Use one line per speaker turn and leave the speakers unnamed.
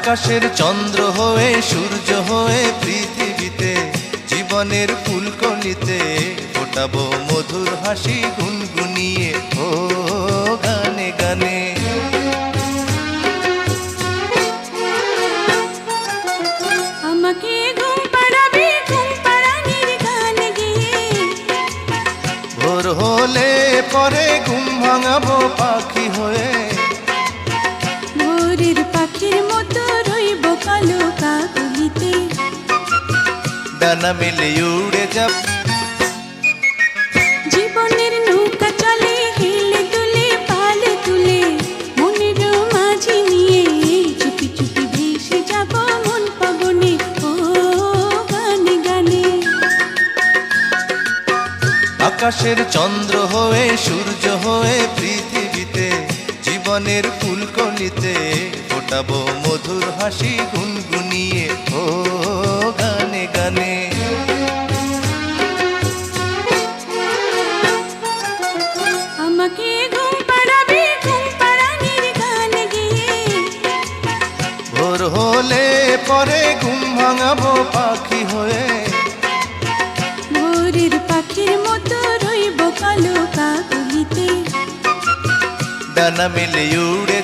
আকাশের চন্দ্র হয়ে সূর্য হয়ে পৃথিবীতে জীবনের ফুলকলিতে ফোটাবো মধুর হাসি গুনগুনিয়ে ও গানে গানে।
আমাকে ঘুম পাড়াবি ঘুম পাড়ানির গান গেয়ে,
ভোর হলে পরে ঘুম ভাঙাবো পাখি হয়ে,
ভোরের পাখির মতো রইব কালো কাকলিতে,
ডানা মেলে উড়ে যাব
জীবনের নৌকা চলে হেলে দুলে পালে তুলে, মনের মাঝি নিয়ে চুপি চুপি ভেসে যাব মন পবনে ও গানে গানে।
আকাশের চন্দ্র হয়ে সূর্য হয়ে পৃথিবীতে জীবনের ফুলকলিতে ফোটাবো মধুর হাসি গুনগুনিয়ে ও গানে গানে।
আমাকে ঘুম পাড়াবি ঘুম পাড়ানির গান গেয়ে,
ভোর হলে পরে ঘুম ভাঙাবো পাখি হয়ে,
ভোরের পাখির মতো রইব কালো কাকলিতে,
ডানা মেলে উড়ে